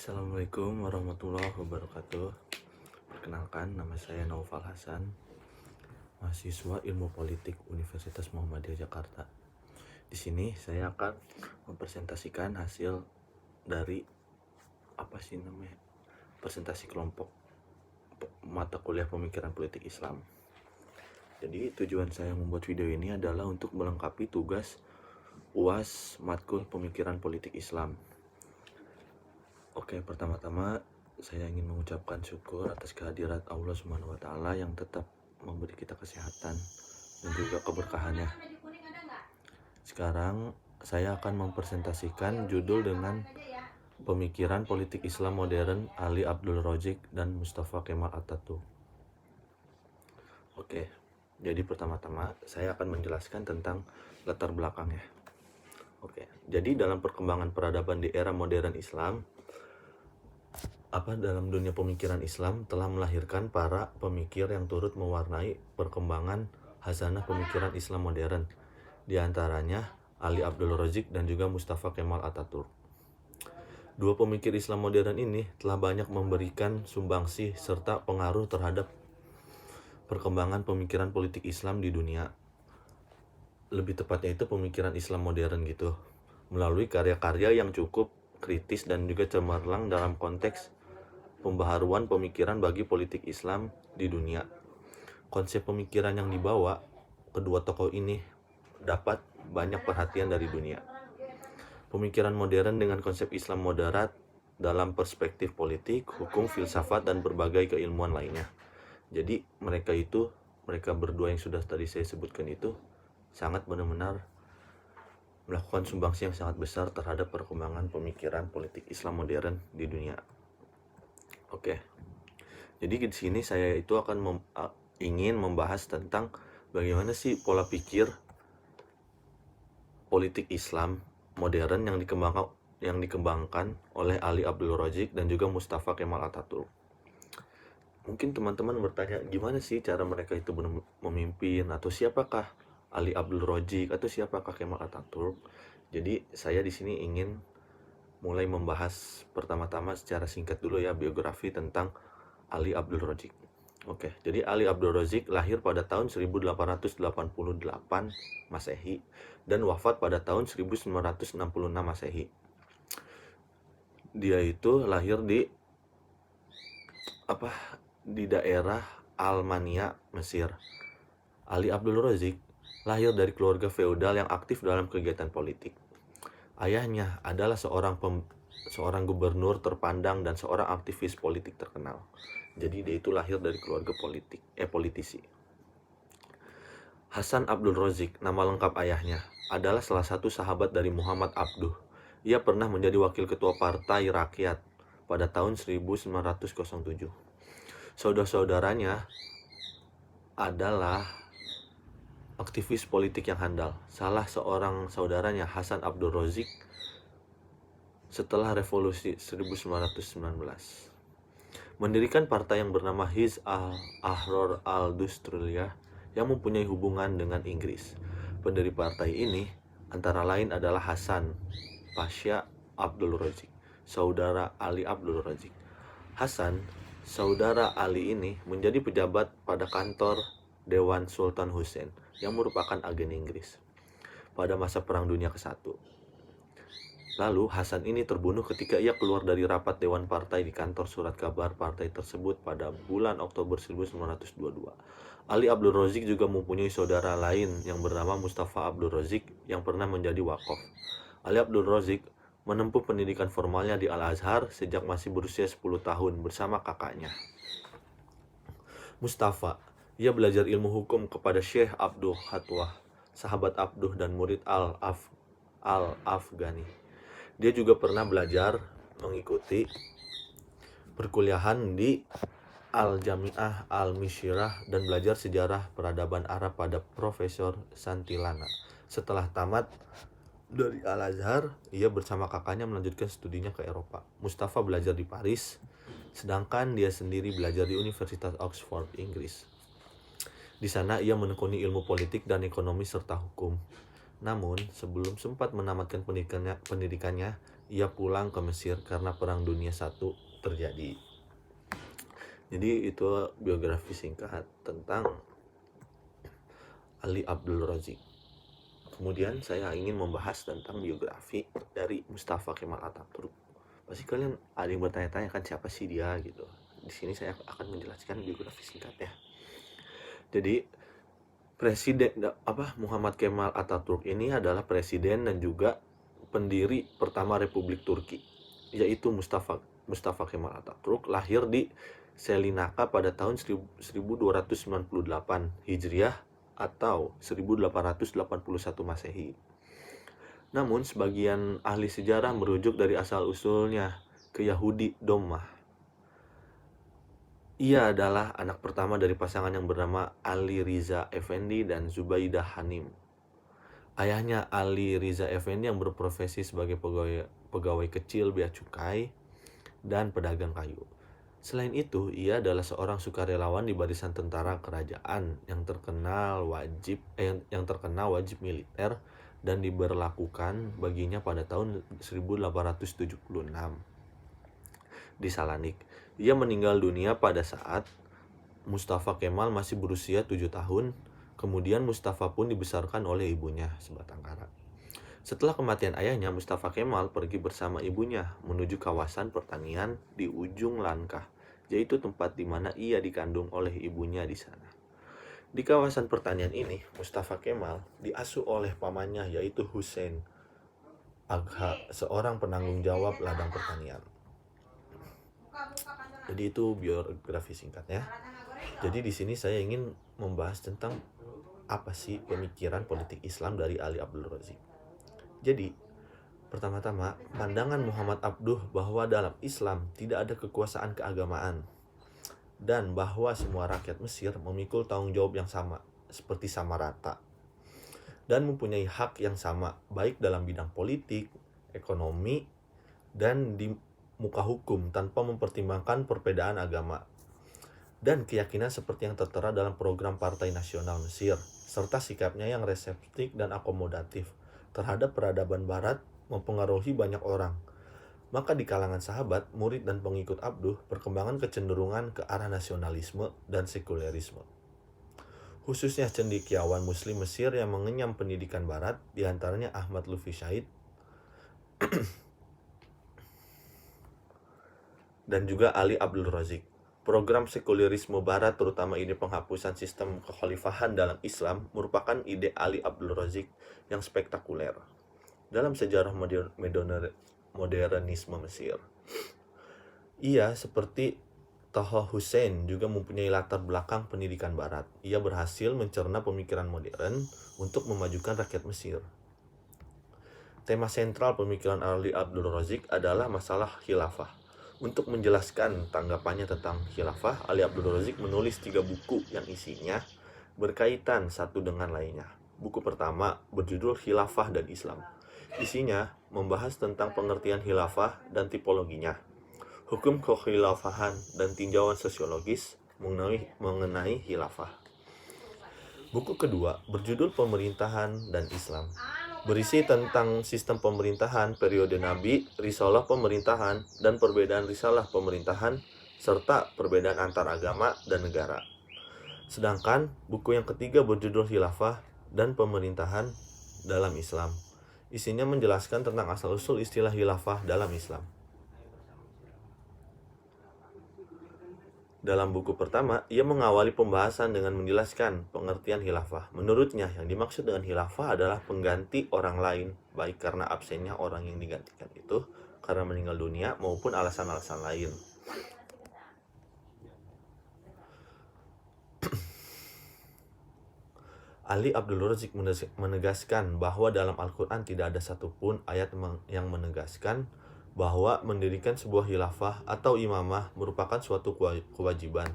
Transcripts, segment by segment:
Assalamualaikum warahmatullahi wabarakatuh. Perkenalkan, nama saya Naufal Hasan, mahasiswa Ilmu Politik Universitas Muhammadiyah Jakarta. Di sini saya akan mempresentasikan hasil dari presentasi kelompok mata kuliah Pemikiran Politik Islam. Jadi tujuan saya membuat video ini adalah untuk melengkapi tugas UAS Matkul Pemikiran Politik Islam. Oke, pertama-tama saya ingin mengucapkan syukur atas kehadirat Allah Subhanahu wa Ta'ala yang tetap memberi kita kesehatan dan juga keberkahannya. Sekarang saya akan mempresentasikan judul dengan Pemikiran Politik Islam Modern Ali Abdul Rozik dan Mustafa Kemal Atatürk. Oke, jadi pertama-tama saya akan menjelaskan tentang latar belakangnya. Oke, jadi dalam perkembangan peradaban di era modern Islam, dalam dunia pemikiran Islam telah melahirkan para pemikir yang turut mewarnai perkembangan hazanah pemikiran Islam modern, di antaranya Ali Abdul Rozik dan juga Mustafa Kemal Atatürk. Dua pemikir Islam modern ini telah banyak memberikan sumbangsih serta pengaruh terhadap perkembangan pemikiran politik Islam di dunia. Lebih tepatnya itu pemikiran Islam modern gitu, melalui karya-karya yang cukup kritis dan juga cemerlang dalam konteks pembaharuan pemikiran bagi politik Islam di dunia. Konsep pemikiran yang dibawa kedua tokoh ini dapat banyak perhatian dari dunia. Pemikiran modern dengan konsep Islam moderat dalam perspektif politik, hukum, filsafat, dan berbagai keilmuan lainnya. Jadi mereka berdua yang sudah tadi saya sebutkan itu sangat benar-benar melakukan sumbangsi yang sangat besar terhadap perkembangan pemikiran politik Islam modern di dunia. Oke, jadi di sini saya itu akan ingin membahas tentang bagaimana sih pola pikir politik Islam modern yang dikembangkan oleh Ali Abdul Rozik dan juga Mustafa Kemal Atatürk. Mungkin teman-teman bertanya, gimana sih cara mereka itu memimpin, atau siapakah Ali Abdul Rozik atau siapakah Kemal Atatürk? Jadi saya di sini ingin mulai membahas pertama-tama secara singkat dulu ya biografi tentang Ali Abdul Rozik. Oke, jadi Ali Abdul Rozik lahir pada tahun 1888 Masehi dan wafat pada tahun 1966 Masehi. Dia itu lahir di daerah Almania, Mesir. Ali Abdul Rozik lahir dari keluarga feodal yang aktif dalam kegiatan politik. Ayahnya adalah seorang gubernur terpandang dan seorang aktivis politik terkenal. Jadi dia itu lahir dari keluarga politisi. Hasan Abdul Rozik, nama lengkap ayahnya, adalah salah satu sahabat dari Muhammad Abduh. Ia pernah menjadi wakil ketua Partai Rakyat pada tahun 1907. Saudara-saudaranya adalah aktivis politik yang handal. Salah seorang saudaranya, Hasan Abdul Rozik, setelah revolusi 1919 mendirikan partai yang bernama Hizb al-Ahrar al-Dusturiyyah yang mempunyai hubungan dengan Inggris. Pendiri partai ini antara lain adalah Hasan Pasha Abdul Rozik, saudara Ali Abdul Rozik. Hasan, saudara Ali ini menjadi pejabat pada kantor Dewan Sultan Hussein yang merupakan agen Inggris pada masa Perang Dunia ke-1. Lalu Hasan ini terbunuh ketika ia keluar dari rapat Dewan Partai di kantor surat kabar partai tersebut pada bulan Oktober 1922. Ali Abdul Rozik juga mempunyai saudara lain yang bernama Mustafa Abdul Rozik yang pernah menjadi wakaf. Ali Abdul Rozik menempuh pendidikan formalnya di Al-Azhar sejak masih berusia 10 tahun bersama kakaknya. Mustafa, ia belajar ilmu hukum kepada Syekh Abdul Hatwah, sahabat Abduh dan murid Al-Afghani. Dia juga pernah belajar mengikuti perkuliahan di Al-Jami'ah Al-Misyrah dan belajar sejarah peradaban Arab pada Profesor Santilana. Setelah tamat dari Al-Azhar, ia bersama kakaknya melanjutkan studinya ke Eropa. Mustafa belajar di Paris, sedangkan dia sendiri belajar di Universitas Oxford, Inggris. Di sana ia menekuni ilmu politik dan ekonomi serta hukum. Namun, sebelum sempat menamatkan pendidikannya, ia pulang ke Mesir karena Perang Dunia I terjadi. Jadi itu biografi singkat tentang Ali Abdul Razik. Kemudian saya ingin membahas tentang biografi dari Mustafa Kemal Atatürk. Pasti kalian ada yang bertanya-tanya kan siapa sih dia gitu. Di sini saya akan menjelaskan biografi singkatnya. Jadi Muhammad Kemal Atatürk ini adalah presiden dan juga pendiri pertama Republik Turki, yaitu Mustafa Kemal Atatürk lahir di Selinaka pada tahun 1298 Hijriah atau 1881 Masehi. Namun sebagian ahli sejarah merujuk dari asal-usulnya ke Yahudi Dommah. Ia adalah anak pertama dari pasangan yang bernama Ali Riza Effendi dan Zubaidah Hanim. Ayahnya Ali Riza Effendi yang berprofesi sebagai pegawai kecil bea cukai dan pedagang kayu. Selain itu, ia adalah seorang sukarelawan di barisan tentara kerajaan yang terkena wajib militer dan diberlakukan baginya pada tahun 1876 di Salanik. Ia meninggal dunia pada saat Mustafa Kemal masih berusia 7 tahun. Kemudian Mustafa pun dibesarkan oleh ibunya sebatang kara. Setelah kematian ayahnya, Mustafa Kemal pergi bersama ibunya menuju kawasan pertanian di ujung Lankah, yaitu tempat di mana ia dikandung oleh ibunya di sana. Di kawasan pertanian ini, Mustafa Kemal diasuh oleh pamannya yaitu Hussein Agha, seorang penanggung jawab ladang pertanian. Jadi itu biografi singkatnya. Jadi di sini saya ingin membahas tentang apa sih pemikiran politik Islam dari Ali Abdul Razik. Jadi, pertama-tama, pandangan Muhammad Abduh bahwa dalam Islam tidak ada kekuasaan keagamaan dan bahwa semua rakyat Mesir memikul tanggung jawab yang sama, seperti sama rata, dan mempunyai hak yang sama, baik dalam bidang politik, ekonomi, dan di muka hukum tanpa mempertimbangkan perbedaan agama dan keyakinan seperti yang tertera dalam program Partai Nasional Mesir, serta sikapnya yang reseptif dan akomodatif terhadap peradaban barat mempengaruhi banyak orang. Maka di kalangan sahabat, murid dan pengikut Abduh, perkembangan kecenderungan ke arah nasionalisme dan sekulerisme. Khususnya cendekiawan muslim Mesir yang mengenyam pendidikan barat, diantaranya Ahmad Lutfi Syahid dan juga Ali Abdul Razik. Program sekulerisme barat, terutama ide penghapusan sistem kekhalifahan dalam Islam, merupakan ide Ali Abdul Razik yang spektakuler dalam sejarah modernisme Mesir. Ia seperti Taha Hussein juga mempunyai latar belakang pendidikan barat. Ia berhasil mencerna pemikiran modern untuk memajukan rakyat Mesir. Tema sentral pemikiran Ali Abdul Razik adalah masalah khilafah. Untuk menjelaskan tanggapannya tentang khilafah, Ali Abdul Razik menulis 3 buku yang isinya berkaitan satu dengan lainnya. Buku pertama berjudul Khilafah dan Islam. Isinya membahas tentang pengertian khilafah dan tipologinya, hukum kekhilafahan dan tinjauan sosiologis mengenai khilafah. Buku kedua berjudul Pemerintahan dan Islam. Berisi tentang sistem pemerintahan, periode Nabi, risalah pemerintahan, dan perbedaan risalah pemerintahan, serta perbedaan antar agama dan negara. Sedangkan buku yang ketiga berjudul Khilafah dan Pemerintahan dalam Islam. Isinya menjelaskan tentang asal-usul istilah khilafah dalam Islam. Dalam buku pertama, ia mengawali pembahasan dengan menjelaskan pengertian khilafah. Menurutnya, yang dimaksud dengan khilafah adalah pengganti orang lain, baik karena absennya orang yang digantikan itu karena meninggal dunia maupun alasan-alasan lain. Ali Abdul Razik menegaskan bahwa dalam Al-Quran tidak ada satupun ayat yang menegaskan bahwa mendirikan sebuah khilafah atau imamah merupakan suatu kewajiban.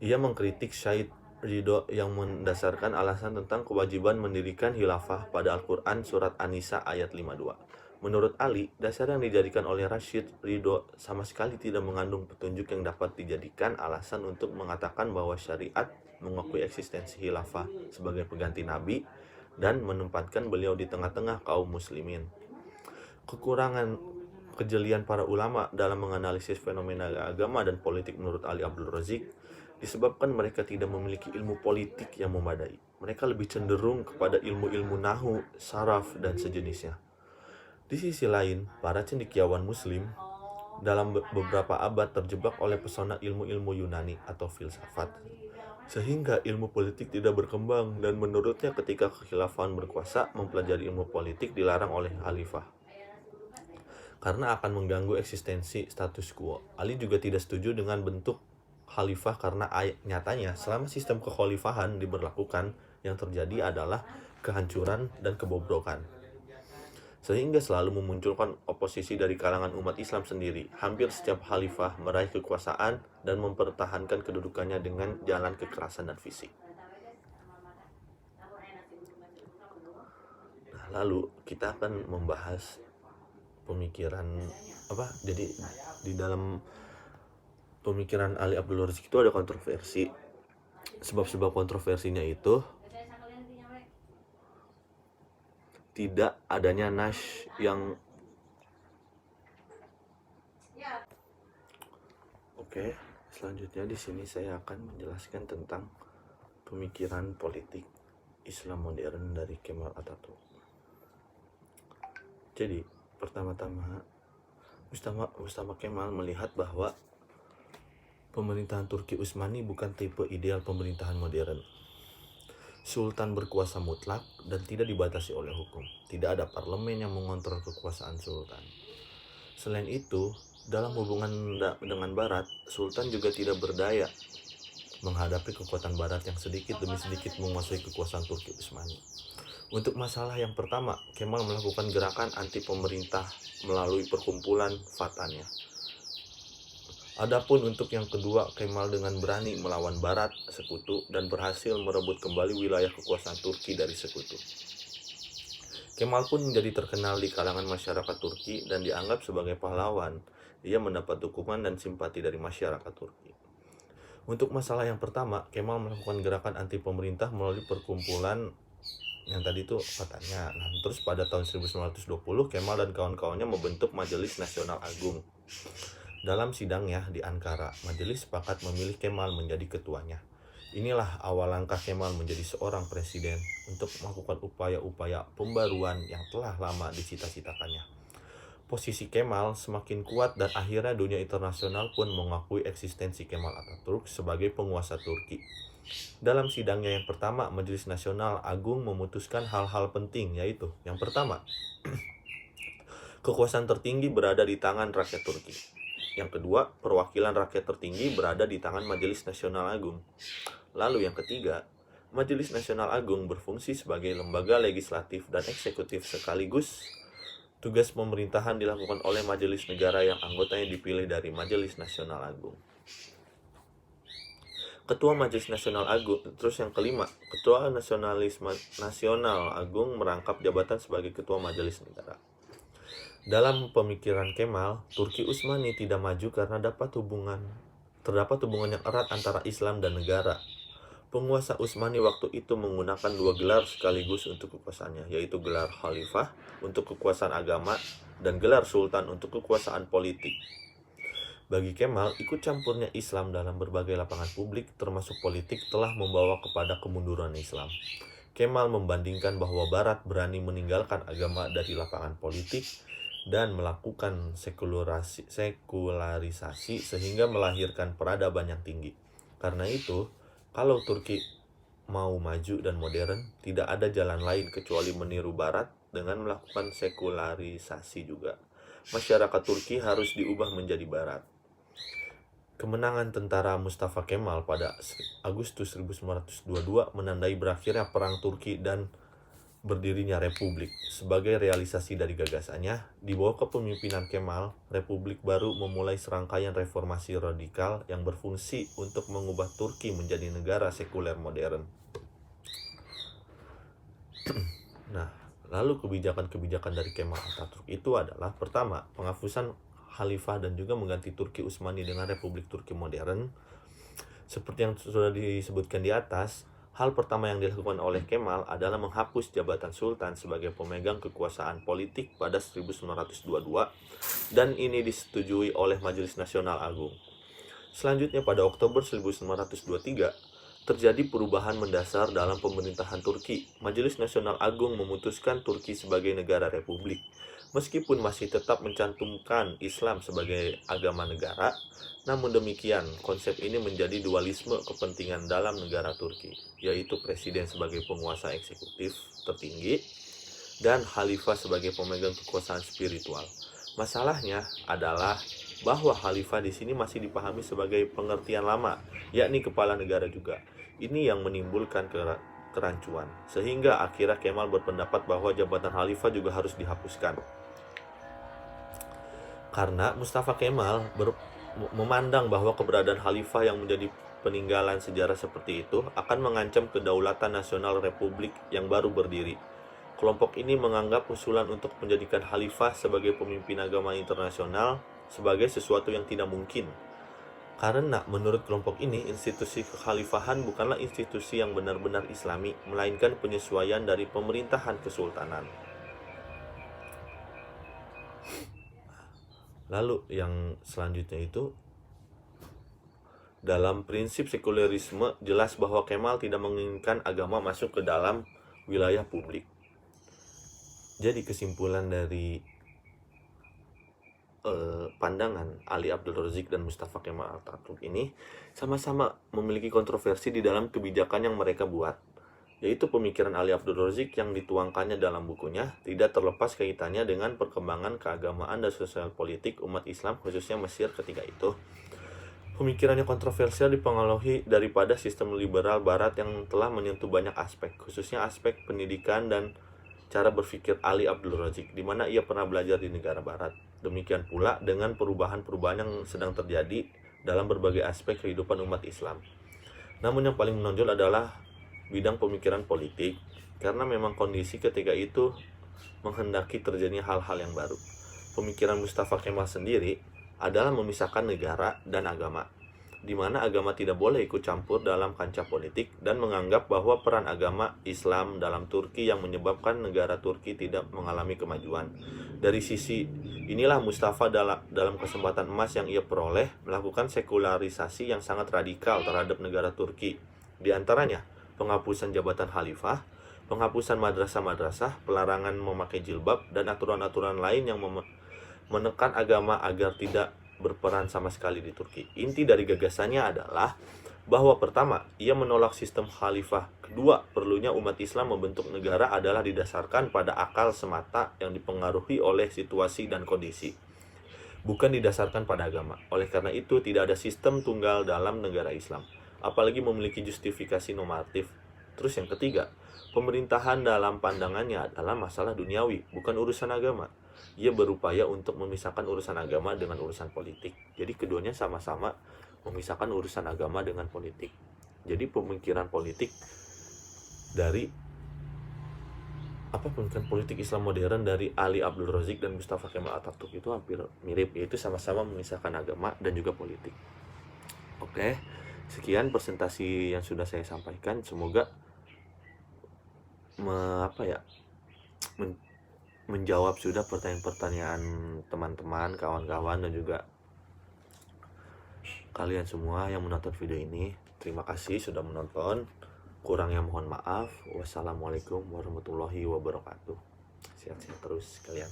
Ia mengkritik Syed Ridho yang mendasarkan alasan tentang kewajiban mendirikan khilafah pada Al-Quran surat An-Nisa ayat 52. Menurut Ali, dasar yang dijadikan oleh Rashid Ridho sama sekali tidak mengandung petunjuk yang dapat dijadikan alasan untuk mengatakan bahwa syariat mengakui eksistensi khilafah sebagai pengganti Nabi dan menempatkan beliau di tengah-tengah kaum muslimin. Kekurangan kejelian para ulama dalam menganalisis fenomena agama dan politik menurut Ali Abdul Razik disebabkan mereka tidak memiliki ilmu politik yang memadai. Mereka lebih cenderung kepada ilmu-ilmu nahu, saraf, dan sejenisnya. Di sisi lain, para cendekiawan muslim dalam beberapa abad terjebak oleh pesona ilmu-ilmu Yunani atau filsafat, sehingga ilmu politik tidak berkembang, dan menurutnya ketika kekhilafahan berkuasa, mempelajari ilmu politik dilarang oleh khalifah karena akan mengganggu eksistensi status quo. Ali juga tidak setuju dengan bentuk khalifah karena nyatanya selama sistem kekhalifahan diberlakukan, yang terjadi adalah kehancuran dan kebobrokan, sehingga selalu memunculkan oposisi dari kalangan umat Islam sendiri. Hampir setiap khalifah meraih kekuasaan dan mempertahankan kedudukannya dengan jalan kekerasan dan fisik. Nah, lalu kita akan membahas pemikiran jadi di dalam pemikiran Ali Abdul Razik itu ada kontroversi. Sebab-sebab kontroversinya itu tidak adanya nas yang Oke, selanjutnya di sini saya akan menjelaskan tentang pemikiran politik Islam modern dari Kemal Atatürk. Jadi, pertama-tama Mustafa Kemal melihat bahwa pemerintahan Turki Utsmani bukan tipe ideal pemerintahan modern. Sultan berkuasa mutlak dan tidak dibatasi oleh hukum. Tidak ada parlemen yang mengontrol kekuasaan sultan. Selain itu, dalam hubungan dengan Barat, Sultan juga tidak berdaya menghadapi kekuatan Barat yang sedikit demi sedikit menguasai kekuasaan Turki Utsmani. Untuk masalah yang pertama, Kemal melakukan gerakan anti pemerintah melalui perkumpulan Fatahnya. Adapun untuk yang kedua, Kemal dengan berani melawan Barat sekutu dan berhasil merebut kembali wilayah kekuasaan Turki dari sekutu. Kemal pun menjadi terkenal di kalangan masyarakat Turki dan dianggap sebagai pahlawan. Ia mendapat dukungan dan simpati dari masyarakat Turki. Untuk masalah yang pertama, Kemal melakukan gerakan anti pemerintah melalui perkumpulan yang tadi itu katanya. Nah, terus pada tahun 1920, Kemal dan kawan-kawannya membentuk Majelis Nasional Agung. Dalam sidangnya di Ankara, majelis sepakat memilih Kemal menjadi ketuanya. Inilah awal langkah Kemal menjadi seorang presiden untuk melakukan upaya-upaya pembaruan yang telah lama dicita-citakannya. Posisi Kemal semakin kuat dan akhirnya dunia internasional pun mengakui eksistensi Kemal Atatürk sebagai penguasa Turki. Dalam sidangnya yang pertama, Majelis Nasional Agung memutuskan hal-hal penting, yaitu yang pertama, kekuasaan tertinggi berada di tangan rakyat Turki. Yang kedua, perwakilan rakyat tertinggi berada di tangan Majelis Nasional Agung. Lalu yang ketiga, Majelis Nasional Agung berfungsi sebagai lembaga legislatif dan eksekutif sekaligus. Tugas pemerintahan dilakukan oleh majelis negara yang anggotanya dipilih dari Majelis Nasional Agung. Ketua Majelis Nasional Agung, terus yang kelima, Ketua Nasional Agung merangkap jabatan sebagai Ketua Majelis Negara. Dalam pemikiran Kemal, Turki Utsmani tidak maju karena terdapat hubungan yang erat antara Islam dan negara. Penguasa Utsmani waktu itu menggunakan dua gelar sekaligus untuk kekuasaannya, yaitu gelar khalifah untuk kekuasaan agama dan gelar sultan untuk kekuasaan politik. Bagi Kemal, ikut campurnya Islam dalam berbagai lapangan publik, termasuk politik, telah membawa kepada kemunduran Islam. Kemal membandingkan bahwa Barat berani meninggalkan agama dari lapangan politik dan melakukan sekularisasi sehingga melahirkan peradaban yang tinggi. Karena itu, kalau Turki mau maju dan modern, tidak ada jalan lain kecuali meniru Barat dengan melakukan sekularisasi juga. Masyarakat Turki harus diubah menjadi Barat. Kemenangan tentara Mustafa Kemal pada Agustus 1922 menandai berakhirnya Perang Turki dan berdirinya Republik. Sebagai realisasi dari gagasannya, di bawah kepemimpinan Kemal, Republik baru memulai serangkaian reformasi radikal yang berfungsi untuk mengubah Turki menjadi negara sekuler modern. Nah, lalu kebijakan-kebijakan dari Kemal Atatürk itu adalah pertama, penghapusan khalifah dan juga mengganti Turki Utsmani dengan Republik Turki modern. Seperti yang sudah disebutkan di atas, Hal pertama yang dilakukan oleh Kemal adalah menghapus jabatan sultan sebagai pemegang kekuasaan politik pada 1922 dan ini disetujui oleh Majelis Nasional Agung. Selanjutnya pada Oktober 1923 terjadi perubahan mendasar dalam pemerintahan Turki. Majelis Nasional Agung memutuskan Turki sebagai negara republik. Meskipun masih tetap mencantumkan Islam sebagai agama negara, namun demikian konsep ini menjadi dualisme kepentingan dalam negara Turki, yaitu presiden sebagai penguasa eksekutif tertinggi dan khalifah sebagai pemegang kekuasaan spiritual. Masalahnya adalah bahwa khalifah di sini masih dipahami sebagai pengertian lama, yakni kepala negara juga. Ini yang menimbulkan kerancuan, sehingga akhirnya Kemal berpendapat bahwa jabatan khalifah juga harus dihapuskan. Karena Mustafa Kemal memandang bahwa keberadaan khalifah yang menjadi peninggalan sejarah seperti itu akan mengancam kedaulatan nasional republik yang baru berdiri. Kelompok ini menganggap usulan untuk menjadikan khalifah sebagai pemimpin agama internasional sebagai sesuatu yang tidak mungkin. Karena menurut kelompok ini, institusi kekhalifahan bukanlah institusi yang benar-benar islami, melainkan penyesuaian dari pemerintahan kesultanan. Lalu yang selanjutnya itu, dalam prinsip sekulerisme jelas bahwa Kemal tidak menginginkan agama masuk ke dalam wilayah publik. Jadi kesimpulan dari pandangan Ali Abdul Razik dan Mustafa Kemal Atatürk ini sama-sama memiliki kontroversi di dalam kebijakan yang mereka buat, yaitu pemikiran Ali Abdul Razik yang dituangkannya dalam bukunya tidak terlepas kaitannya dengan perkembangan keagamaan dan sosial politik umat Islam khususnya Mesir ketika itu. Pemikirannya kontroversial dipengaruhi daripada sistem liberal barat yang telah menyentuh banyak aspek, khususnya aspek pendidikan dan cara berpikir Ali Abdul Razik, di mana ia pernah belajar di negara barat. Demikian pula dengan perubahan-perubahan yang sedang terjadi dalam berbagai aspek kehidupan umat Islam. Namun yang paling menonjol adalah bidang pemikiran politik, karena memang kondisi ketika itu menghendaki terjadinya hal-hal yang baru. Pemikiran Mustafa Kemal sendiri adalah memisahkan negara dan agama, di mana agama tidak boleh ikut campur dalam kancah politik dan menganggap bahwa peran agama Islam dalam Turki yang menyebabkan negara Turki tidak mengalami kemajuan. Dari sisi inilah Mustafa dalam kesempatan emas yang ia peroleh melakukan sekularisasi yang sangat radikal terhadap negara Turki. Di antaranya penghapusan jabatan khalifah, penghapusan madrasah-madrasah, pelarangan memakai jilbab, dan aturan-aturan lain yang menekan agama agar tidak berperan sama sekali di Turki. Inti dari gagasannya adalah bahwa pertama, ia menolak sistem khalifah. Kedua, perlunya umat Islam membentuk negara adalah didasarkan pada akal semata yang dipengaruhi oleh situasi dan kondisi, bukan didasarkan pada agama. Oleh karena itu, tidak ada sistem tunggal dalam negara Islam, apalagi memiliki justifikasi normatif. Terus yang ketiga, pemerintahan dalam pandangannya adalah masalah duniawi, bukan urusan agama. Ia berupaya untuk memisahkan urusan agama dengan urusan politik. Jadi keduanya sama-sama memisahkan urusan agama dengan politik. Jadi pemikiran politik dari pemikiran politik Islam modern dari Ali Abdul Razik dan Mustafa Kemal Atatürk itu hampir mirip, yaitu sama-sama memisahkan agama dan juga politik. Oke, sekian presentasi yang sudah saya sampaikan. Semoga menjawab sudah pertanyaan-pertanyaan teman-teman, kawan-kawan, dan juga kalian semua yang menonton video ini. Terima kasih sudah menonton. Kurangnya mohon maaf. Wassalamualaikum warahmatullahi wabarakatuh. Sehat-sehat terus kalian.